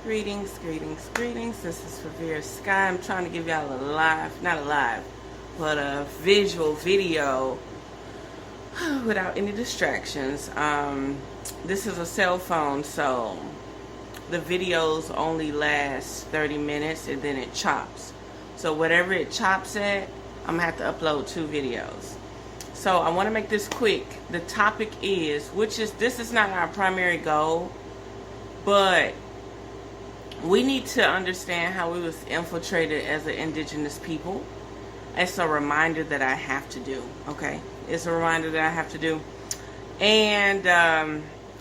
Greetings, greetings, greetings. This is Revereskye. I'm trying to give y'all a visual video without any distractions. This is a cell phone, so the videos only last 30 minutes and then it chops. So whatever it chops at, I'm gonna have to upload 2 videos. So I want to make this quick. The topic is, this is not our primary goal, but we need to understand how we was infiltrated as an indigenous people. It's a reminder that I have to do, okay? It's a reminder that I have to do. And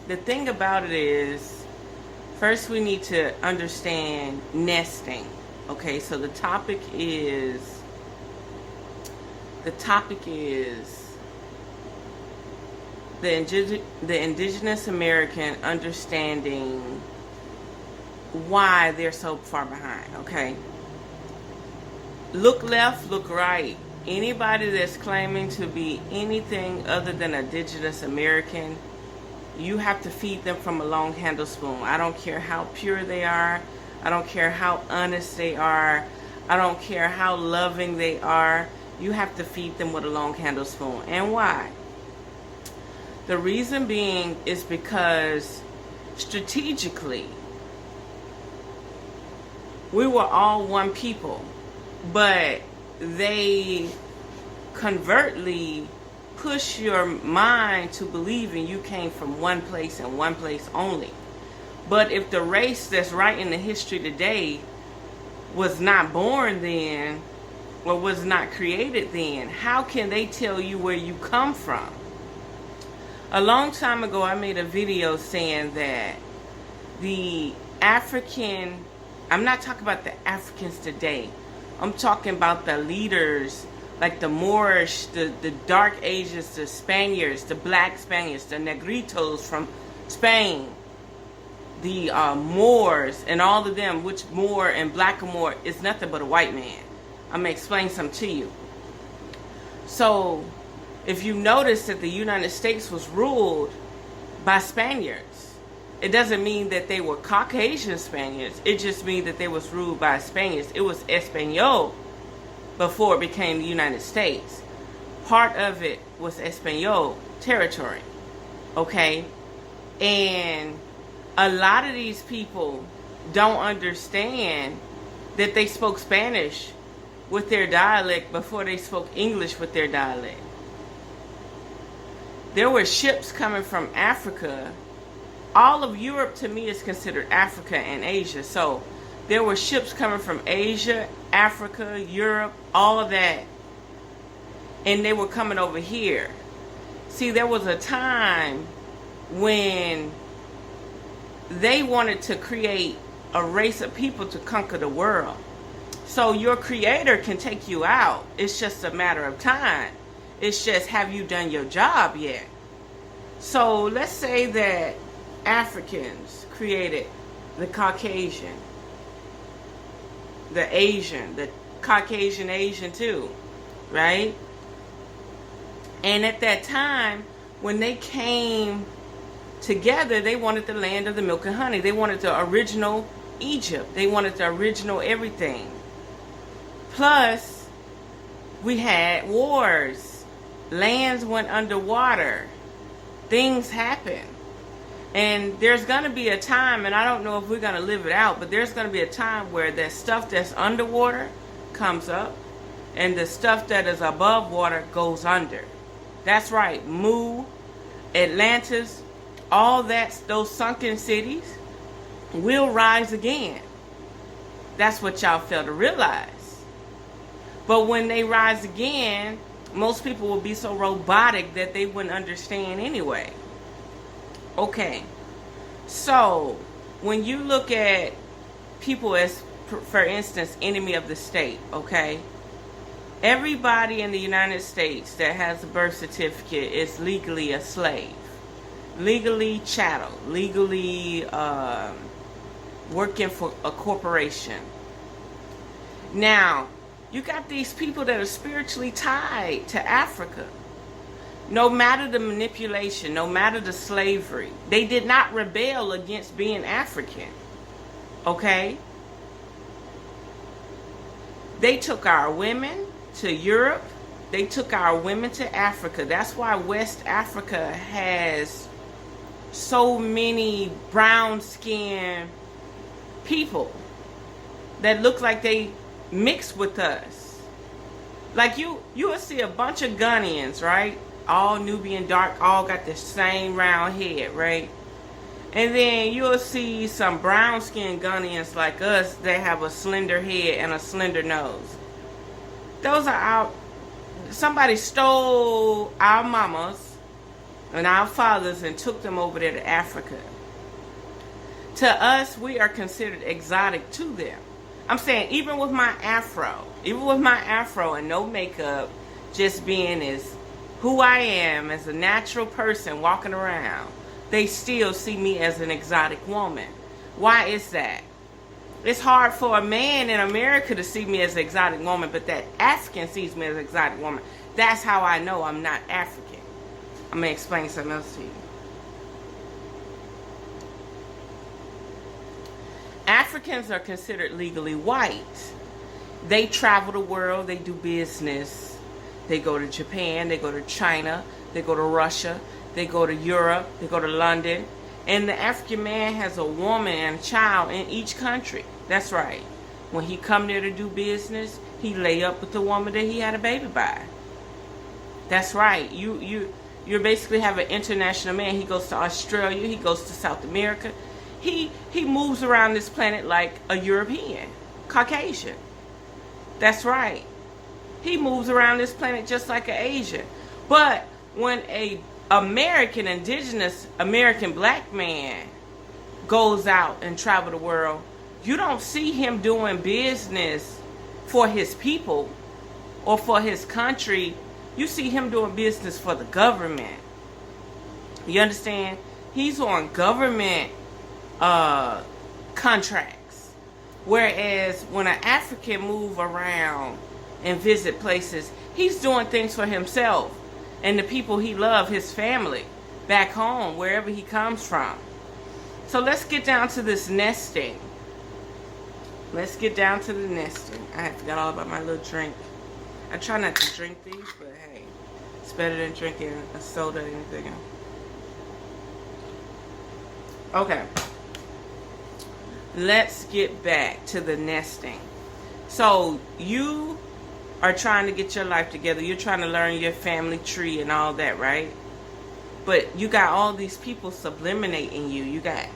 the thing about it is, first we need to understand nesting, okay? So the topic is the Indigenous American understanding why they're so far behind, okay? Look left, look right. Anybody that's claiming to be anything other than Indigenous American, you have to feed them from a long handle spoon. I don't care how pure they are. I don't care how honest they are. I don't care how loving they are. You have to feed them with a long handle spoon. And why? The reason being is because strategically, we were all one people, but they covertly push your mind to believing you came from one place and one place only. But if the race that's writing the history today was not born then, or was not created then, how can they tell you where you come from? A long time ago, I made a video saying that the African, I'm not talking about the Africans today. I'm talking about the leaders, like the Moorish, the Dark Asians, the Spaniards, the Black Spaniards, the Negritos from Spain, the Moors, and all of them, which Moor and Blackamoor is nothing but a white man. I'm going to explain something to you. So, if you notice that the United States was ruled by Spaniards, it doesn't mean that they were Caucasian Spaniards. It just means that they was ruled by Spaniards. It was Espanol before it became the United States. Part of it was Espanol territory. Okay? And a lot of these people don't understand that they spoke Spanish with their dialect before they spoke English with their dialect. There were ships coming from Africa. All of Europe to me is considered Africa and Asia. So there were ships coming from Asia, Africa, Europe, all of that. And they were coming over here. See, there was a time when they wanted to create a race of people to conquer the world. So your creator can take you out. It's just a matter of time. It's just, have you done your job yet? So let's say that Africans created the Caucasian, the Asian, the Caucasian Asian too, right? And at that time, when they came together, they wanted the land of the milk and honey. They wanted the original Egypt. They wanted the original everything. Plus, we had wars. Lands went underwater. Things happened. And there's going to be a time, and I don't know if we're going to live it out, but there's going to be a time where that stuff that's underwater comes up, and the stuff that is above water goes under. That's right. Mu, Atlantis, all that, those sunken cities will rise again. That's what y'all fail to realize. But when they rise again, most people will be so robotic that they wouldn't understand anyway. Okay, so when you look at people as, for instance, enemy of the state, okay, everybody in the United States that has a birth certificate is legally a slave, legally chattel, legally working for a corporation. Now, you got these people that are spiritually tied to Africa. No matter the manipulation, no matter the slavery, they did not rebel against being African. Okay? They took our women to Europe. They took our women to Africa. That's why West Africa has so many brown-skinned people that look like they mix with us. Like you will see a bunch of Ghanaians, right? All Nubian dark, all got the same round head, right? And then you'll see some brown-skinned Ghanaians like us that have a slender head and a slender nose. Those are our... Somebody stole our mamas and our fathers and took them over there to Africa. To us, we are considered exotic to them. I'm saying, even with my afro and no makeup, just being as who I am as a natural person walking around, they still see me as an exotic woman. Why is that? It's hard for a man in America to see me as an exotic woman, but that African sees me as an exotic woman. That's how I know I'm not African. I'm going to explain something else to you. Africans are considered legally white. They travel the world, they do business. They go to Japan, they go to China, they go to Russia, they go to Europe, they go to London. And the African man has a woman and a child in each country. That's right. When he come there to do business, he lay up with the woman that he had a baby by. That's right. You basically have an international man. He goes to Australia, he goes to South America. He moves around this planet like a European, Caucasian. That's right. He moves around this planet just like an Asian. But when a American, indigenous American black man goes out and travel the world, you don't see him doing business for his people or for his country. You see him doing business for the government. You understand? He's on government contracts. Whereas when an African move around and visit places, he's doing things for himself and the people he loves, his family, back home, wherever he comes from. So let's get down to this nesting. Let's get down to the nesting. I forgot all about my little drink. I try not to drink these, but hey, it's better than drinking a soda or anything else. Okay. Let's get back to the nesting. So you are trying to get your life together. You're trying to learn your family tree and all that, right? But you got all these people subliminating you. You got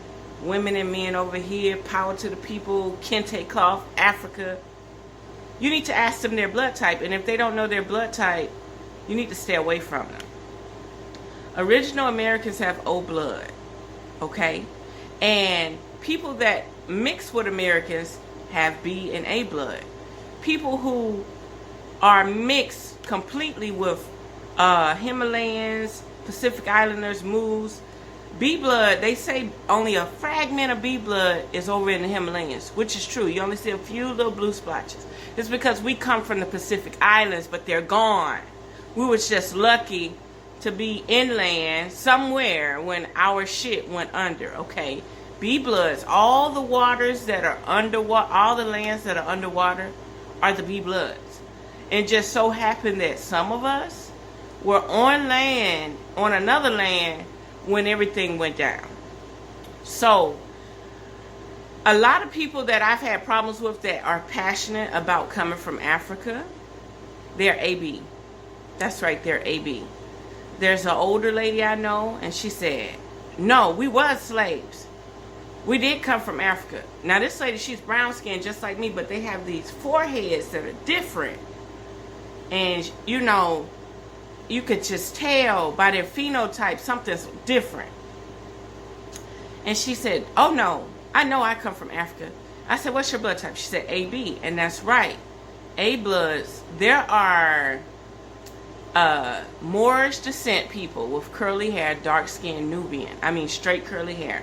women and men over here, power to the people, kente cloth, Africa. You need to ask them their blood type. And if they don't know their blood type, you need to stay away from them. Original Americans have O blood. Okay? And people that mix with Americans have B and A blood. People who are mixed completely with Himalayans, Pacific Islanders, Moos, B blood, they say only a fragment of B blood is over in the Himalayas, which is true. You only see a few little blue splotches. It's because we come from the Pacific Islands, but they're gone. We were just lucky to be inland somewhere when our shit went under, okay? B bloods, all the waters that are underwater, all the lands that are underwater are the B bloods. And just so happened that some of us were on land, on another land, when everything went down. So, a lot of people that I've had problems with that are passionate about coming from Africa, they're AB. That's right, they're AB. There's an older lady I know, and she said, no, we was slaves. We did come from Africa. Now, this lady, she's brown-skinned just like me, but they have these foreheads that are different. And, you know, you could just tell by their phenotype something's different. And she said, oh, no, I know I come from Africa. I said, what's your blood type? She said, AB. And that's right. A bloods, there are Moorish descent people with curly hair, dark-skinned Nubian. I mean, straight curly hair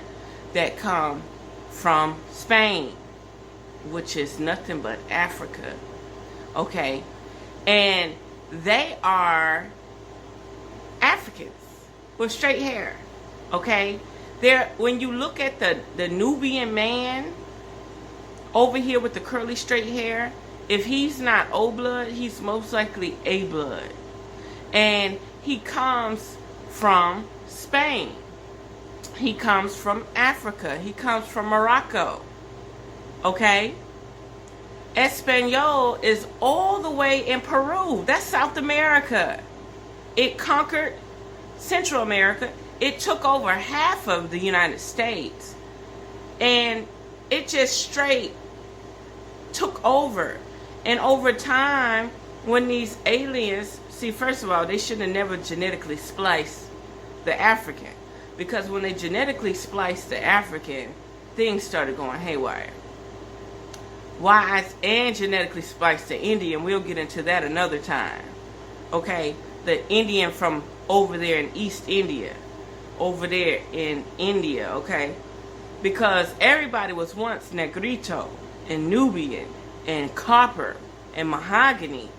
that come from Spain, which is nothing but Africa. Okay? And they are Africans with straight hair. Okay? When you look at the Nubian man, over here with the curly straight hair, if he's not O blood, he's most likely A blood. And he comes from Spain. He comes from Africa. He comes from Morocco. Okay? Espanol is all the way in Peru. That's South America. It conquered Central America. It took over half of the United States. And it just straight took over. And over time, when these aliens, see, first of all, they should have never genetically spliced the African. Because when they genetically spliced the African, things started going haywire. Why? And genetically spliced the Indian. We'll get into that another time. Okay? The Indian from over there in East India. Over there in India, okay? Because everybody was once Negrito and Nubian and copper and mahogany.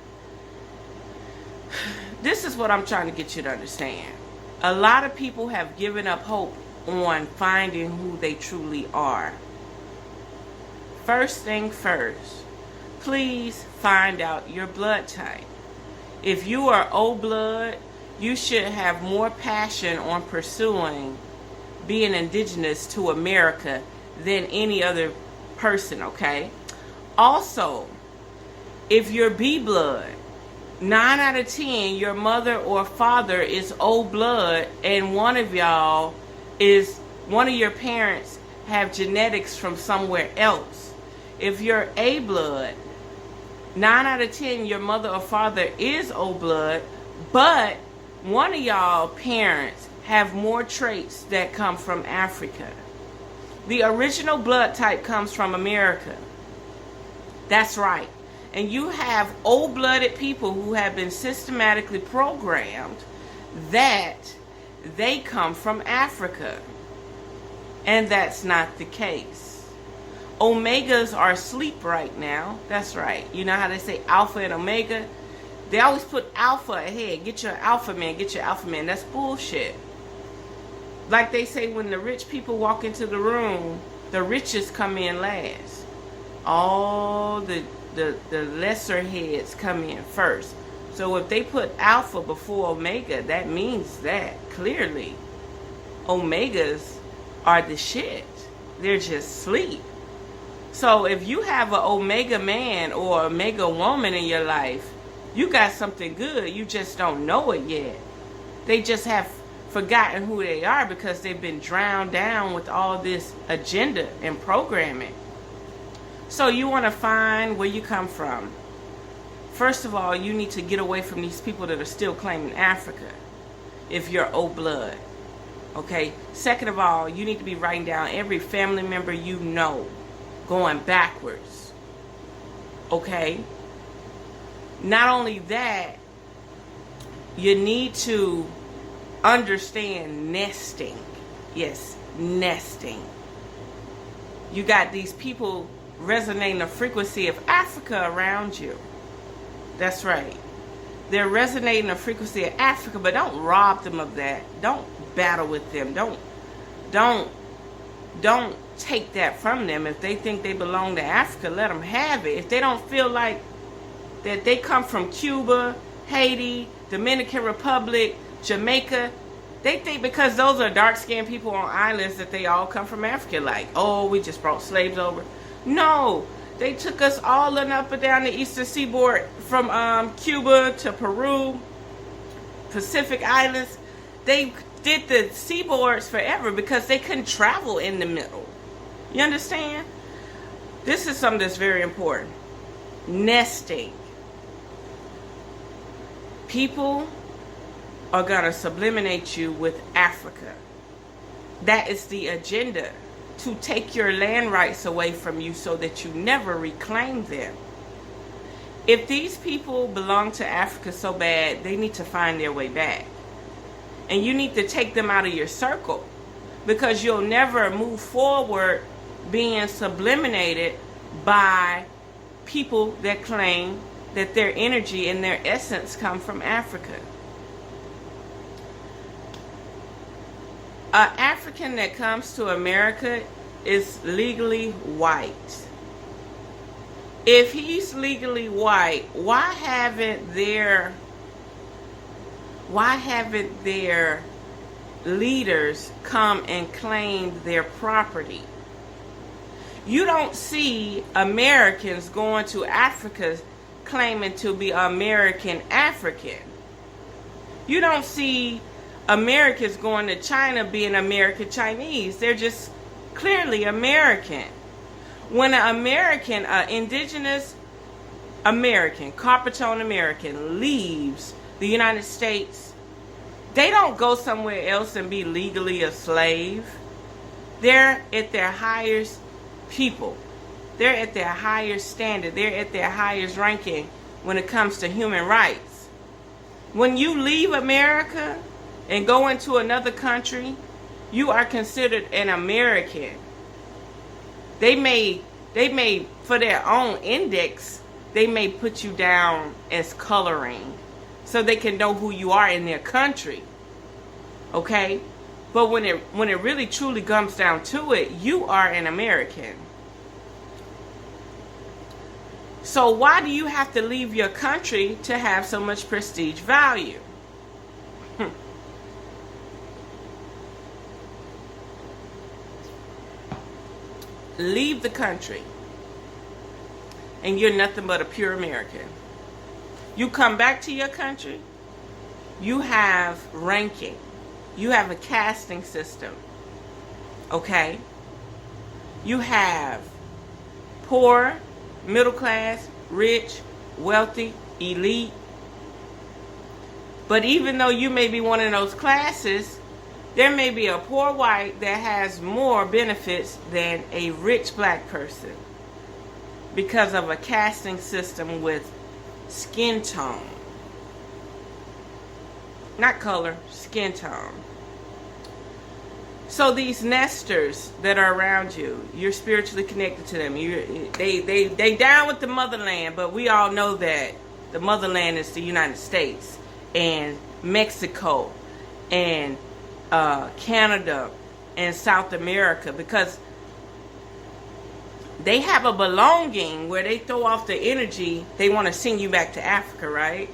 This is what I'm trying to get you to understand. A lot of people have given up hope on finding who they truly are. First thing first, please find out your blood type. If you are O blood, you should have more passion on pursuing being indigenous to America than any other person, okay? Also, if you're B blood, 9 out of 10, your mother or father is O blood, and one of your parents have genetics from somewhere else. If you're A blood, 9 out of 10, your mother or father is O blood, but one of y'all parents have more traits that come from Africa. The original blood type comes from America. That's right. And you have O-blooded people who have been systematically programmed that they come from Africa. And that's not the case. Omegas are asleep right now. That's right. You know how they say alpha and omega? They always put alpha ahead. Get your alpha man, get your alpha man. That's bullshit. Like they say, when the rich people walk into the room, the richest come in last. All the lesser heads come in first. So if they put alpha before omega, that means that clearly omegas are the shit. They're just sleep. So if you have an omega man or omega woman in your life, you got something good. You just don't know it yet. They just have forgotten who they are because they've been drowned down with all this agenda and programming. So you want to find where you come from. First of all, you need to get away from these people that are still claiming Africa if you're O blood. Okay? Second of all, you need to be writing down every family member you know going backwards. Okay? Not only that, you need to understand nesting. Yes, nesting. You got these people resonating the frequency of Africa around you. That's right. They're resonating the frequency of Africa, but don't rob them of that. Don't battle with them. Don't take that from them. If they think they belong to Africa, let them have it. If they don't feel like that they come from Cuba, Haiti, Dominican Republic, Jamaica, they think because those are dark-skinned people on islands that they all come from Africa. Like, oh, we just brought slaves over. No, they took us all up and down the eastern seaboard from Cuba to Peru, Pacific Islands. They did the seaboards forever because they couldn't travel in the middle. You understand? This is something that's very important. Nesting. People are going to subliminate you with Africa. That is the agenda. To take your land rights away from you so that you never reclaim them. If these people belong to Africa so bad, they need to find their way back. And you need to take them out of your circle. Because you'll never move forward being subliminated by people that claim that their energy and their essence come from Africa. An African that comes to America is legally white. If he's legally white, why haven't their leaders come and claim their property? You don't see Americans going to Africa claiming to be American African. You don't see Americans going to China being American Chinese. They're just clearly American. When an American, Indigenous American, copper tone American leaves the United States, they don't go somewhere else and be legally a slave. They're at their highest people. They're at their highest standard. They're at their highest ranking when it comes to human rights. When you leave America and go into another country, you are considered an American. They may, for their own index, they may put you down as coloring so they can know who you are in their country. Okay? But when it really truly comes down to it, you are an American. So why do you have to leave your country to have so much prestige value? Leave the country and you're nothing but a pure American. You come back to your country, you have ranking. You have a casting system. Okay? You have poor, middle class, rich, wealthy, elite. But even though you may be one of those classes, there may be a poor white that has more benefits than a rich black person because of a casting system with skin tone. Not color, skin tone. So these nesters that are around you, you're spiritually connected to them. They down with the motherland, but we all know that the motherland is the United States and Mexico and Canada and South America, because they have a belonging where they throw off the energy. They want to send you back to Africa, right?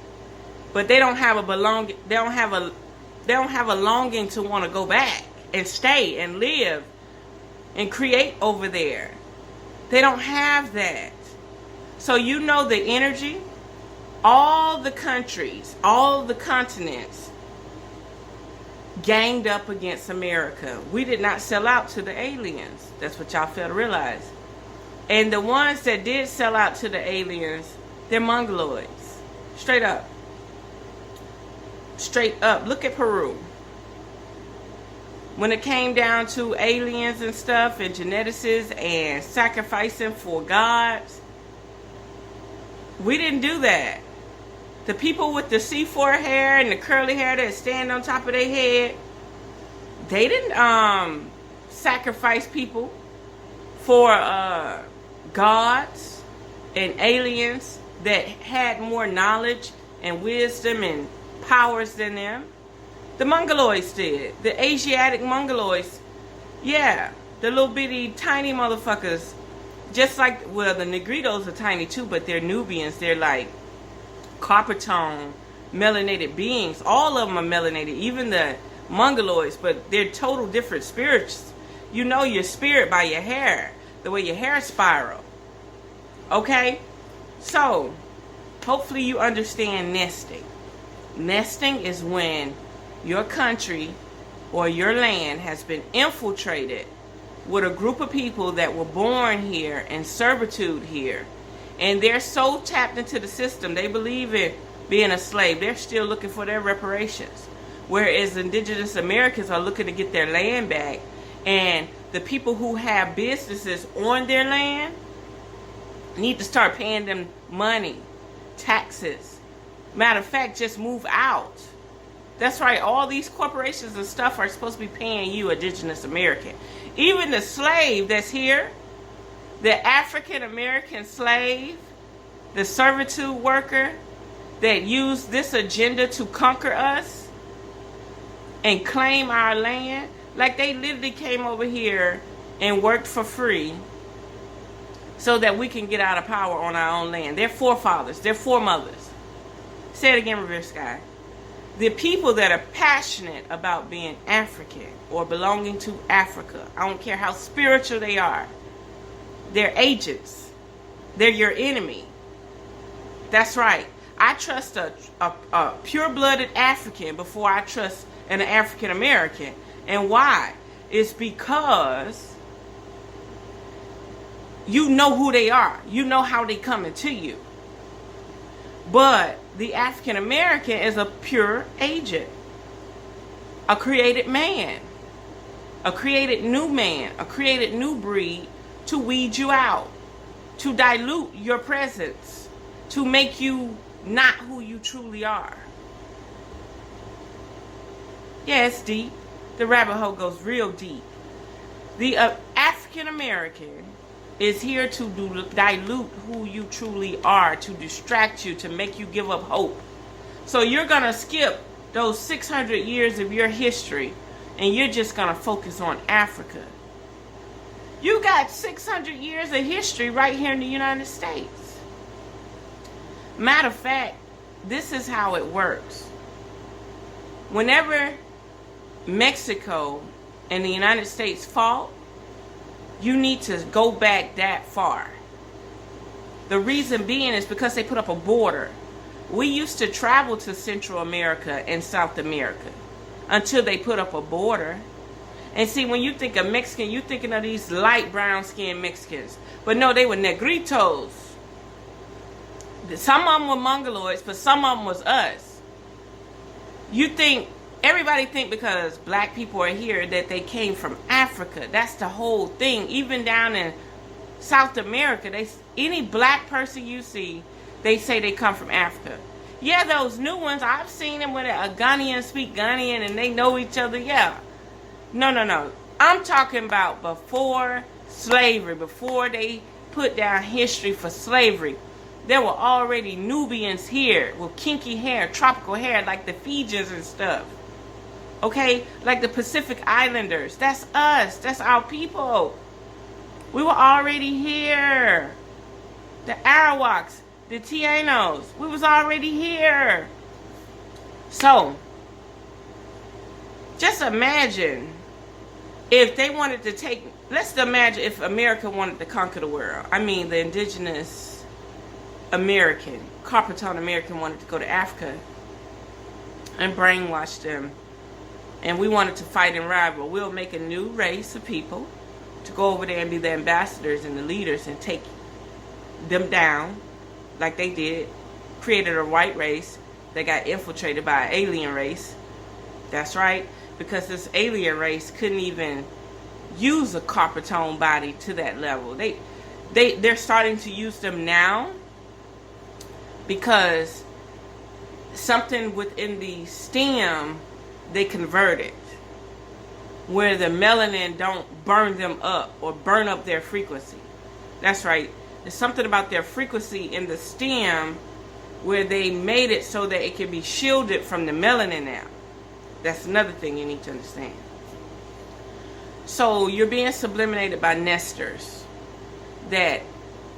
But they don't have a belonging. They don't have a longing to want to go back and stay and live and create over there. They don't have that. So you know the energy. All the countries, all the continents ganged up against America. We did not sell out to the aliens. That's what y'all fail to realize. And the ones that did sell out to the aliens, they're mongoloids. Straight up. Straight up. Look at Peru. When it came down to aliens and stuff and geneticists and sacrificing for gods, we didn't do that. The people with the C4 hair and the curly hair that stand on top of their head, they didn't sacrifice people for gods and aliens that had more knowledge and wisdom and powers than them. The Mongoloids did. The Asiatic Mongoloids, yeah, the little bitty tiny motherfuckers, just like, well, the Negritos are tiny too, but they're Nubians. They're like copper tone, melanated beings. All of them are melanated, even the Mongoloids, but they're total different spirits. You know your spirit by your hair, the way your hair spiral. Okay? So, hopefully you understand nesting. Nesting is when your country or your land has been infiltrated with a group of people that were born here and servitude here. And they're so tapped into the system, they believe in being a slave. They're still looking for their reparations. Whereas Indigenous Americans are looking to get their land back. And the people who have businesses on their land need to start paying them money, taxes. Matter of fact, just move out. That's right, all these corporations and stuff are supposed to be paying you, Indigenous American. Even the slave that's here, the African American slave, the servitude worker that used this agenda to conquer us and claim our land, like they literally came over here and worked for free so that we can get out of power on our own land. Their forefathers, their foremothers. Say it again, Revereskye. The people that are passionate about being African or belonging to Africa, I don't care how spiritual they are, they're agents. They're your enemy. That's right. I trust a pure-blooded African before I trust an African American. And why? It's because you know who they are. You know how they coming to you. But the African American is a pure agent. A created man. A created new man. A created new breed to weed you out. To dilute your presence. To make you not who you truly are. Yeah, it's deep. The rabbit hole goes real deep. The African American is here to dilute who you truly are, to distract you, to make you give up hope. So you're going to skip those 600 years of your history, and you're just going to focus on Africa. You got 600 years of history right here in the United States. Matter of fact, this is how it works. Whenever Mexico and the United States fought, you need to go back that far. The reason being is because they put up a border. We used to travel to Central America and South America until they put up a border. And see, when you think of Mexican, you're thinking of these light brown skinned Mexicans. But no, they were negritos. Some of them were mongoloids, but some of them was us. Everybody think because black people are here that they came from Africa. That's the whole thing. Even down in South America, any black person you see, they say they come from Africa. Yeah, those new ones, I've seen them when a Ghanaian speak Ghanaian and they know each other. Yeah. No. I'm talking about before slavery, before they put down history for slavery. There were already Nubians here with kinky hair, tropical hair, like the Fijians and stuff. Okay? Like the Pacific Islanders. That's us. That's our people. We were already here. The Arawaks, the Tainos. We was already here. So, just imagine if they wanted to take... Let's imagine if America wanted to conquer the world. I mean, the Indigenous American, copper tone American wanted to go to Africa and brainwash them. And we wanted to fight and rival. We'll make a new race of people to go over there and be the ambassadors and the leaders and take them down like they did. Created a white race that got infiltrated by an alien race. That's right. Because this alien race couldn't even use a copper tone body to that level. They're starting to use them now because something within the stem they converted where the melanin don't burn them up or burn up their frequency. That's right. There's something about their frequency in the stem where they made it so that it can be shielded from the melanin now. That's another thing you need to understand. So you're being subliminated by nesters that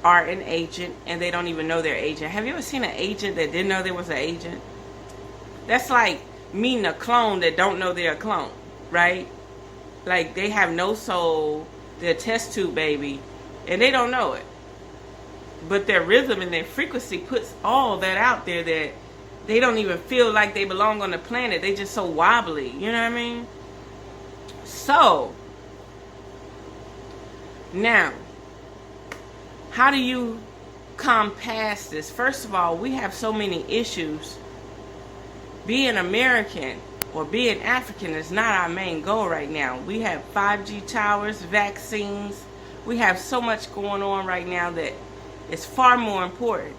are an agent and they don't even know they're agent. Have you ever seen an agent that didn't know there was an agent? That's like meeting a clone that don't know they're a clone, right? Like they have no soul, they're a test tube baby, and they don't know it. But their rhythm and their frequency puts all that out there that they don't even feel like they belong on the planet. They just so wobbly, you know what I mean? So, now, how do you come past this? First of all, we have so many issues. Being American or being African is not our main goal right now. We have 5G towers, vaccines. We have so much going on right now that it's far more important.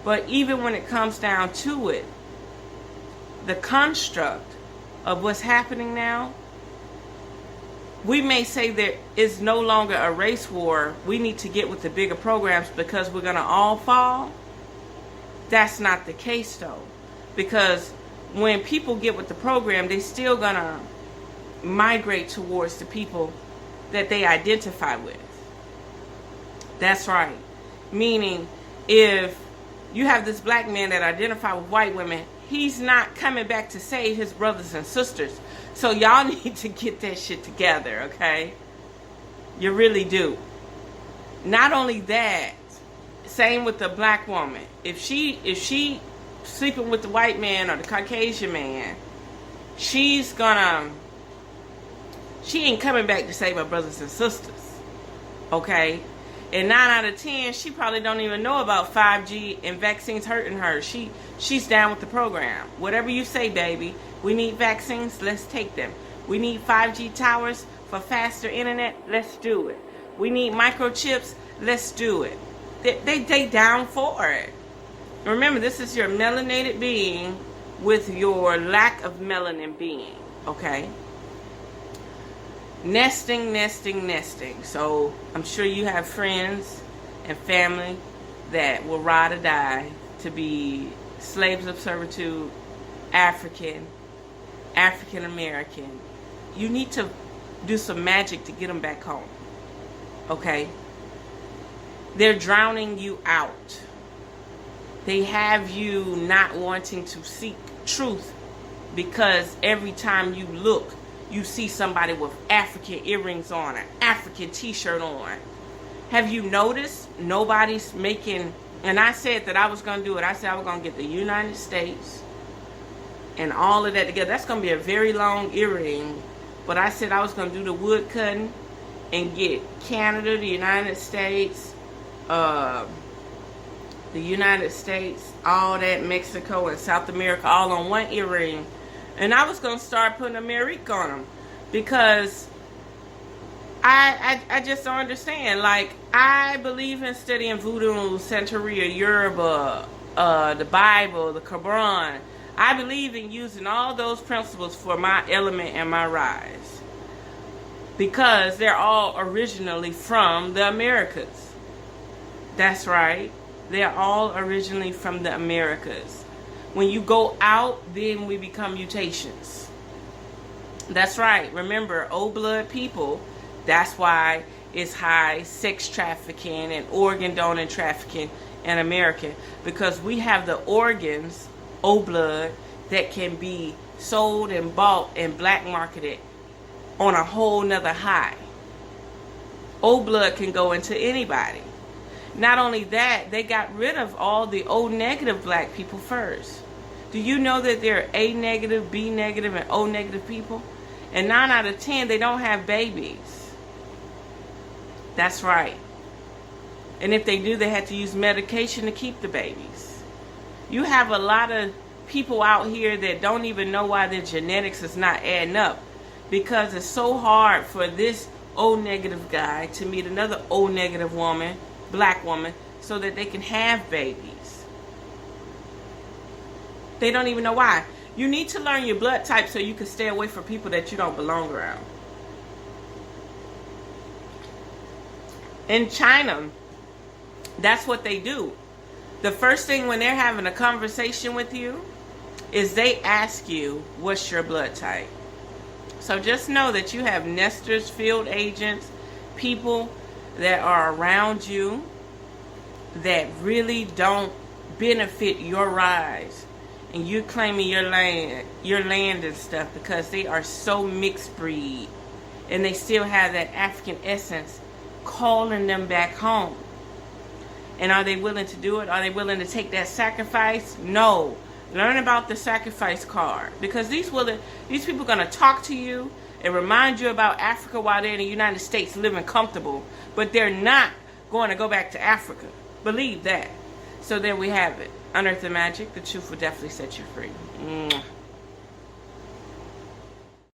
But even when it comes down to it, the construct of what's happening now, we may say there is no longer a race war. We need to get with the bigger programs because we're going to all fall. That's not the case though. Because when people get with the program, they're still going to migrate towards the people that they identify with. That's right. Meaning, if you have this black man that identify with white women, he's not coming back to save his brothers and sisters. So y'all need to get that shit together, okay? You really do. Not only that, same with the black woman. If she sleeping with the white man or the Caucasian man, she ain't coming back to save her brothers and sisters, okay? And 9 out of 10, she probably don't even know about 5G and vaccines hurting her. She's down with the program. Whatever you say, baby. We need vaccines, let's take them. We need 5G towers for faster internet, let's do it. We need microchips, let's do it. They down for it. Remember, this is your melanated being with your lack of melanin being, okay? Nesting. So I'm sure you have friends and family that will ride or die to be slaves of servitude, African American. You need to do some magic to get them back home, okay? They're drowning you out. They have you not wanting to seek truth because every time you look, you see somebody with African earrings on, an African t-shirt on. Have you noticed nobody's making, and I said that I was going to do it. I said I was going to get the United States and all of that together. That's going to be a very long earring. But I said I was going to do the wood cutting and get Canada, the United States, all that, Mexico and South America, all on one earring. And I was going to start putting America on them because I just don't understand. Like, I believe in studying voodoo, Santeria, Yoruba, the Bible, the Quran. I believe in using all those principles for my element and my rise because they're all originally from the Americas. That's right. They're all originally from the Americas. When you go out, then we become mutations. That's right. Remember, old blood people, that's why it's high sex trafficking and organ donor trafficking in America. Because we have the organs, old blood, that can be sold and bought and black marketed on a whole nother high. Old blood can go into anybody. Not only that, they got rid of all the O negative black people first. Do you know that there are A negative, B negative, and O negative people? And 9 out of 10, they don't have babies. That's right. And if they do, they have to use medication to keep the babies. You have a lot of people out here that don't even know why their genetics is not adding up. Because it's so hard for this O negative guy to meet another O negative woman, black woman, so that they can have babies. They don't even know why. You need to learn your blood type so you can stay away from people that you don't belong around. In China, that's what they do. The first thing when they're having a conversation with you is they ask you, what's your blood type? So just know that you have nesters, field agents, people that are around you that really don't benefit your rise. And you're claiming your land and stuff because they are so mixed breed. And they still have that African essence calling them back home. And are they willing to do it? Are they willing to take that sacrifice? No. Learn about the sacrifice card. Because these people are going to talk to you and remind you about Africa while they're in the United States living comfortable. But they're not going to go back to Africa. Believe that. So there we have it. Unearth the magic. The truth will definitely set you free. Mwah.